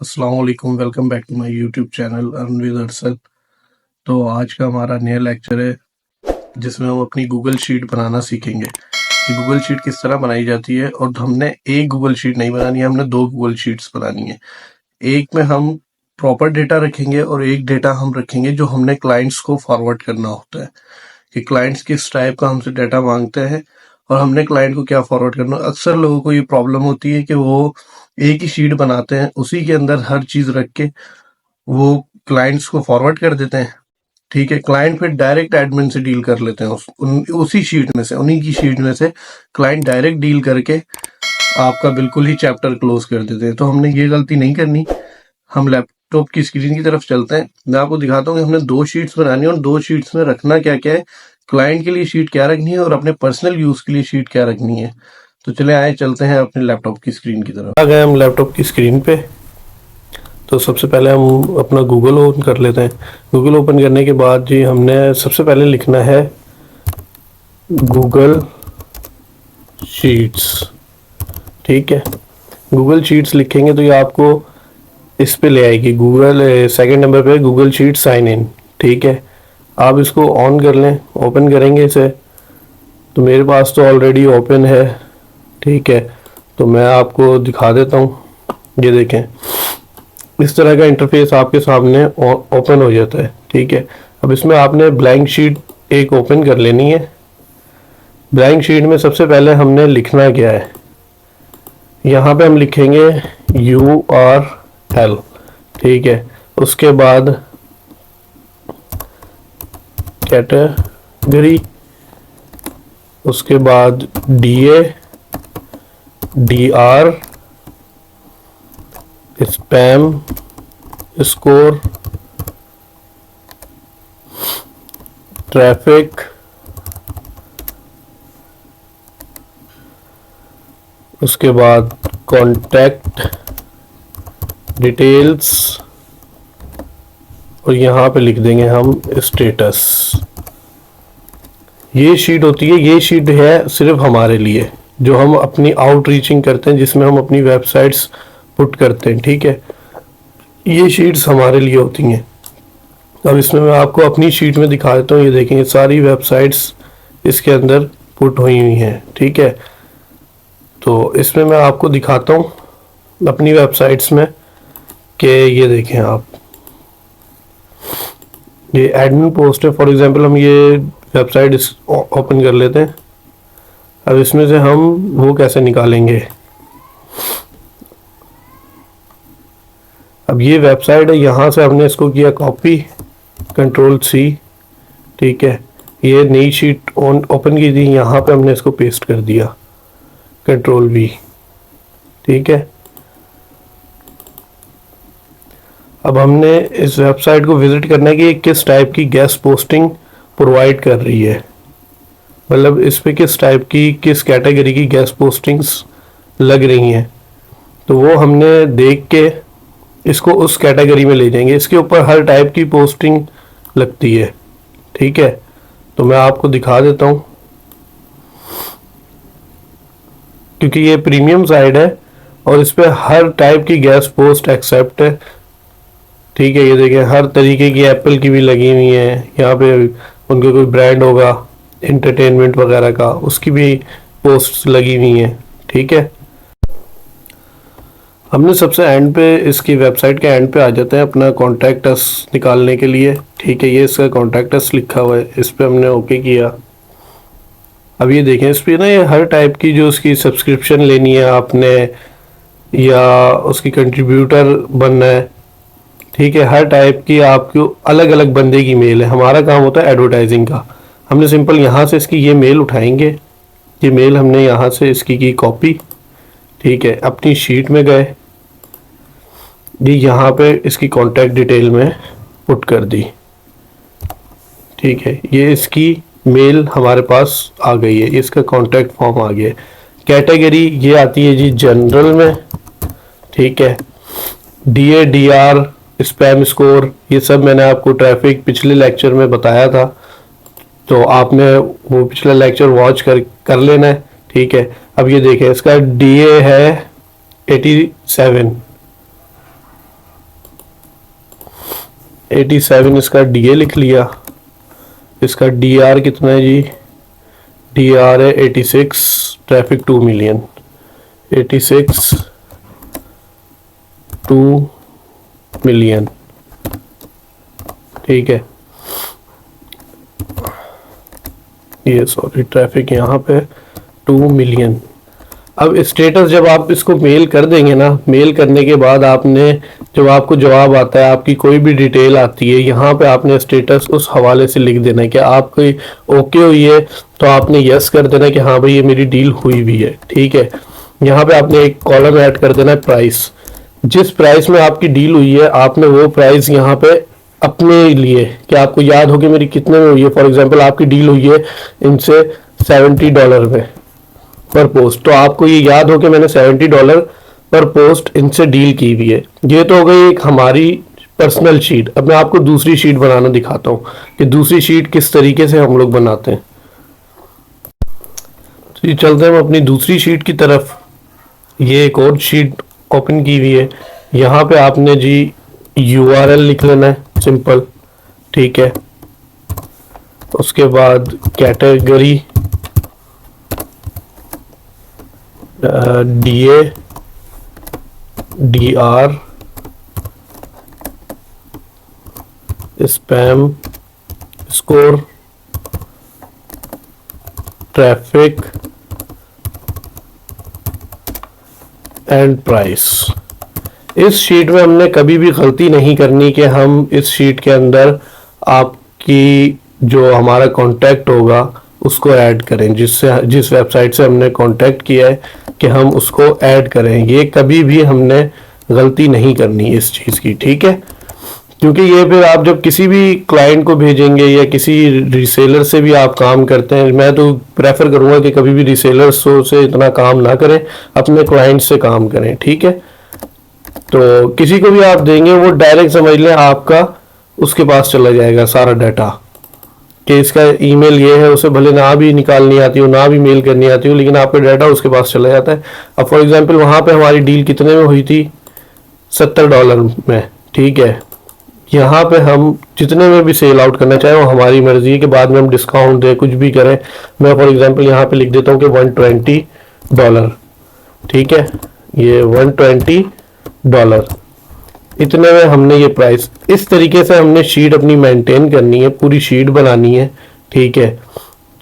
अस्सलाम वालेकुम, welcome back to my YouTube channel earn with Arsal. तो आज का हमारा नया लेक्चर है जिसमें हम अपनी गूगल शीट बनाना सीखेंगे कि गूगल शीट किस तरह बनाई जाती है। और हमने एक गूगल शीट नहीं बनानी है, हमने दो गूगल शीट्स बनानी है। एक में हम प्रॉपर डेटा रखेंगे और एक डेटा हम रखेंगे जो हमने क्लाइंट्स को फॉरवर्ड करना होता है कि क्लाइंट्स किस टाइप का हमसे डाटा मांगते हैं और हमने क्लाइंट को क्या फॉरवर्ड करना है। अक्सर लोगों को ये प्रॉब्लम होती है कि वो एक ही शीट बनाते हैं, उसी के अंदर हर चीज रख के वो क्लाइंट्स को फॉरवर्ड कर देते हैं। ठीक है, क्लाइंट फिर डायरेक्ट एडमिन से डील कर लेते हैं उसी शीट में से, उन्हीं की शीट में से क्लाइंट डायरेक्ट डील करके आपका बिल्कुल ही चैप्टर क्लोज कर देते हैं। तो हमने ये गलती नहीं करनी। हम लैपटॉप की स्क्रीन की तरफ चलते हैं। मैं आपको दिखाता हूँ कि हमने दो शीट्स बनानी है और दो शीट्स में रखना क्या क्या है, क्लाइंट के लिए शीट क्या रखनी है और अपने पर्सनल यूज के लिए शीट क्या रखनी है। तो चले आए, चलते हैं अपने लैपटॉप की स्क्रीन की तरफ। आ गए हम लैपटॉप की स्क्रीन पे। तो सबसे पहले हम अपना गूगल ओपन कर लेते हैं। गूगल ओपन करने के बाद जी हमने सबसे पहले लिखना है गूगल शीट्स। ठीक है, गूगल शीट्स लिखेंगे तो ये आपको इस पे ले आएगी, गूगल सेकंड नंबर पे गूगल शीट साइन इन। ठीक है, आप इसको ऑन कर लें। ओपन करेंगे इसे तो मेरे पास तो ऑलरेडी ओपन है। ठीक है, तो मैं आपको दिखा देता हूँ। ये देखें, इस तरह का इंटरफेस आपके सामने ओपन हो जाता है। ठीक है, अब इसमें आपने ब्लैंक शीट एक ओपन कर लेनी है। ब्लैंक शीट में सबसे पहले हमने लिखना क्या है, यहाँ पे हम लिखेंगे URL। ठीक है, उसके बाद कैटेगरी, उसके बाद DA DR spam score traffic, उसके बाद कॉन्टैक्ट डिटेल्स और यहाँ पे लिख देंगे हम स्टेटस। ये शीट होती है, ये शीट है सिर्फ हमारे लिए जो हम अपनी आउटरीचिंग करते हैं, जिसमें हम अपनी वेबसाइट्स पुट करते हैं। ठीक है, ये शीट्स हमारे लिए होती हैं। अब इसमें मैं आपको अपनी शीट में दिखा देता हूँ। ये देखेंगे सारी वेबसाइट्स इसके अंदर पुट हुई हुई हैं। ठीक है, तो इसमें मैं आपको दिखाता हूँ अपनी वेबसाइट्स में कि ये देखें आप, ये एडमिन पोस्ट है। फॉर एग्जांपल हम ये वेबसाइट ओपन कर लेते हैं। अब इसमें से हम वो कैसे निकालेंगे, अब ये वेबसाइट है, यहाँ से हमने इसको किया कॉपी, Ctrl+C। ठीक है, ये नई शीट ओपन की थी, यहाँ पे हमने इसको पेस्ट कर दिया, Ctrl+V। ठीक है, अब हमने इस वेबसाइट को विजिट करना है कि किस टाइप की गेस्ट पोस्टिंग प्रोवाइड कर रही है, मतलब इस पे किस टाइप की, किस कैटेगरी की गेस्ट पोस्टिंग्स लग रही हैं। तो वो हमने देख के इसको उस कैटेगरी में ले जाएंगे। इसके ऊपर हर टाइप की पोस्टिंग लगती है। ठीक है, तो मैं आपको दिखा देता हूँ क्योंकि ये प्रीमियम साइट है और इस पे हर टाइप की गेस्ट पोस्ट एक्सेप्ट है। ठीक है, ये देखिए हर तरीके की, एप्पल की भी लगी हुई है, यहाँ पे उनका कोई ब्रांड होगा एंटरटेनमेंट वगैरह का, उसकी भी पोस्ट्स लगी हुई हैं। ठीक है, हमने सबसे एंड पे, इसकी वेबसाइट के एंड पे आ जाते हैं अपना कॉन्टैक्ट अस निकालने के लिए। ठीक है, ये इसका कॉन्टैक्ट अस लिखा हुआ है, इस पे हमने ओके किया। अब ये देखें, इस पे ना ये हर टाइप की जो उसकी सब्सक्रिप्शन लेनी है आपने या उसकी कंट्रीब्यूटर बनना है, ठीक है, हर टाइप की आपको अलग अलग बंदे की मेल है। हमारा काम होता है एडवर्टाइजिंग का। हमने सिंपल यहाँ से इसकी ये मेल उठाएंगे, ये मेल हमने यहाँ से इसकी की कॉपी। ठीक है, अपनी शीट में गए, ये यहाँ पे इसकी कॉन्टैक्ट डिटेल में पुट कर दी। ठीक है, ये इसकी मेल हमारे पास आ गई है, इसका कॉन्टैक्ट फॉर्म आ गया है। कैटेगरी ये आती है जी जनरल में। ठीक है, DA DR स्पैम स्कोर, ये सब मैंने आपको ट्रैफिक पिछले लेक्चर में बताया था, तो आपने वो पिछला लेक्चर वॉच कर लेना है। ठीक है, अब ये देखें, इसका DA है 87। 87 इसका DA लिख लिया। इसका DR कितना है जी, DR है 86, ट्रैफिक 2 मिलियन, 86 2 मिलियन, ठीक है। ये सॉरी ट्रैफिक यहाँ पे 2 मिलियन। अब स्टेटस जब आप इसको मेल कर देंगे ना, मेल करने के बाद आपने जब आपको जवाब आता है, आपकी कोई भी डिटेल आती है, यहाँ पे आपने स्टेटस उस हवाले से लिख देना है कि आपकी ओके हुई है तो आपने यस कर देना कि हाँ भाई ये मेरी डील हुई भी है, ठीक है। यहाँ पे आपने एक कॉलम ऐड कर देना है प्राइस, जिस प्राइस में आपकी डील हुई है आपने वो प्राइस यहाँ पे अपने लिए, कि आपको याद हो कि मेरी कितने में हुई है। फॉर एग्जांपल आपकी डील हुई है इनसे $70 में पर पोस्ट, तो आपको ये याद हो कि मैंने $70 पर पोस्ट इनसे डील की हुई है। ये तो हो गई एक हमारी पर्सनल शीट। अब मैं आपको दूसरी शीट बनाना दिखाता हूँ कि दूसरी शीट किस तरीके से हम लोग बनाते हैं। तो ये चलते हैं हम अपनी दूसरी शीट की तरफ। ये एक और शीट ओपन की हुई है। यहाँ पे आपने जी URL लिख लेना है सिंपल, ठीक है। उसके बाद category DA DR spam score traffic and price. इस शीट में हमने कभी भी गलती नहीं करनी कि हम इस शीट के अंदर आपकी जो हमारा कांटेक्ट होगा उसको ऐड करें, जिस वेबसाइट से हमने कांटेक्ट किया है कि हम उसको ऐड करें। ये कभी भी हमने गलती नहीं करनी इस चीज़ की, ठीक है। क्योंकि ये फिर आप जब किसी भी क्लाइंट को भेजेंगे या किसी रीसेलर से भी आप काम करते हैं, मैं तो प्रेफर करूंगा कि कभी भी रीसेलर्स से इतना काम ना करें, अपने क्लाइंट से काम करें, ठीक है। तो किसी को भी आप देंगे वो डायरेक्ट समझ लें आपका उसके पास चला जाएगा सारा डाटा, कि इसका ईमेल ये है, उसे भले ना भी निकालनी आती हो ना भी मेल करनी आती हो, लेकिन आपका डाटा उसके पास चला जाता है। अब फॉर एग्जांपल वहाँ पे हमारी डील कितने में हुई थी, $70 में, ठीक है। यहाँ पे हम जितने में भी सेल आउट करना चाहें वो हमारी मर्जी है कि बाद में हम डिस्काउंट दें, कुछ भी करें। मैं फॉर एग्जांपल यहाँ पे लिख देता हूँ कि $120, ठीक है। ये $120 इतने में हमने ये प्राइस, इस तरीके से हमने शीट अपनी मेंटेन करनी है, पूरी शीट बनानी है, ठीक है।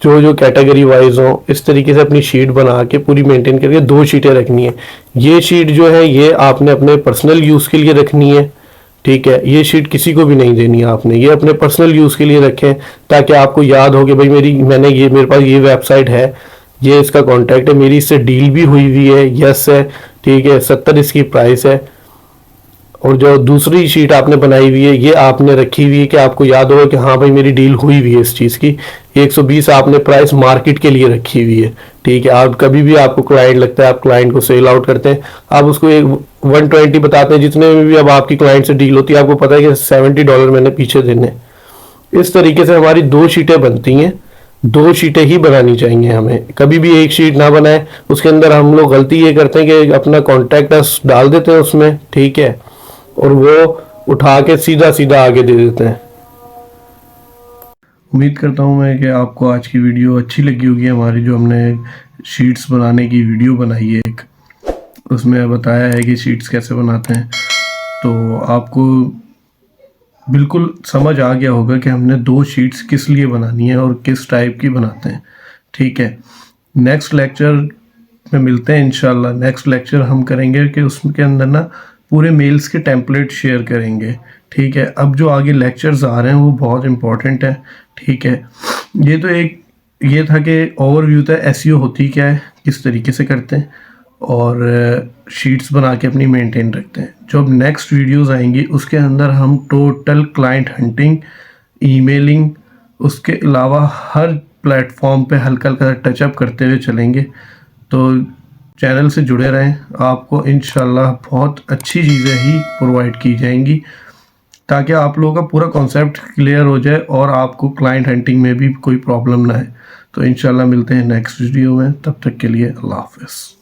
जो जो कैटेगरी वाइज हो इस तरीके से अपनी शीट बना के पूरी मेंटेन करके 2 शीटें रखनी है। ये शीट जो है ये आपने अपने पर्सनल यूज़ के लिए रखनी है, ठीक है। ये शीट किसी को भी नहीं देनी है आपने, ये अपने पर्सनल यूज़ के लिए रखें ताकि आपको याद हो कि भाई मेरे पास ये वेबसाइट है, ये इसका कॉन्टैक्ट है, मेरी इससे डील भी हुई है, यस है, ठीक है, 70 इसकी प्राइस है। और जो दूसरी शीट आपने बनाई हुई है ये आपने रखी हुई है कि आपको याद होगा कि हाँ भाई मेरी डील हुई हुई है इस चीज़ की। 120 आपने प्राइस मार्केट के लिए रखी हुई है, ठीक है। आप कभी भी आपको क्लाइंट लगता है, आप क्लाइंट को सेल आउट करते हैं, आप उसको एक 120 बताते हैं, जितने में भी अब आपकी क्लाइंट से डील होती है आपको पता है कि $70 मैंने पीछे देने। इस तरीके से हमारी 2 शीटें बनती हैं, 2 शीटें ही बनानी चाहिए हमें, कभी भी एक शीट ना बनाए। उसके अंदर हम लोग गलती ये करते हैं कि अपना कॉन्टैक्ट डाल देते हैं उसमें, ठीक है, और वो उठा के सीधा सीधा आगे दे देते हैं। उम्मीद करता हूँ मैं कि आपको आज की वीडियो अच्छी लगी होगी। हमारी जो हमने शीट्स बनाने की वीडियो बनाई है एक, उसमें बताया है कि शीट्स कैसे बनाते हैं, तो आपको बिल्कुल समझ आ गया होगा कि हमने 2 शीट्स किस लिए बनानी है और किस टाइप की बनाते हैं, ठीक है। नेक्स्ट लेक्चर में मिलते हैं इंशाल्लाह। नेक्स्ट लेक्चर हम करेंगे कि उसके अंदर ना पूरे मेल्स के टेम्पलेट शेयर करेंगे, ठीक है। अब जो आगे लेक्चर्स आ रहे हैं वो बहुत इंपॉर्टेंट है, ठीक है। ये तो एक ये था कि ओवरव्यू था एसईओ होती क्या है, किस तरीके से करते हैं, और शीट्स बना के अपनी मेंटेन रखते हैं। जो अब नेक्स्ट वीडियोस आएंगी उसके अंदर हम टोटल क्लाइंट हंटिंग, ईमेलिंग, उसके अलावा हर प्लेटफॉर्म पे हल्का हल्का टचअप करते हुए चलेंगे। तो चैनल से जुड़े रहें, आपको इंशाल्लाह बहुत अच्छी चीज़ें ही प्रोवाइड की जाएंगी ताकि आप लोगों का पूरा कॉन्सेप्ट क्लियर हो जाए और आपको क्लाइंट हंटिंग में भी कोई प्रॉब्लम ना है। तो इंशाल्लाह मिलते हैं नेक्स्ट वीडियो में, तब तक के लिए अल्लाह हाफ़िज़।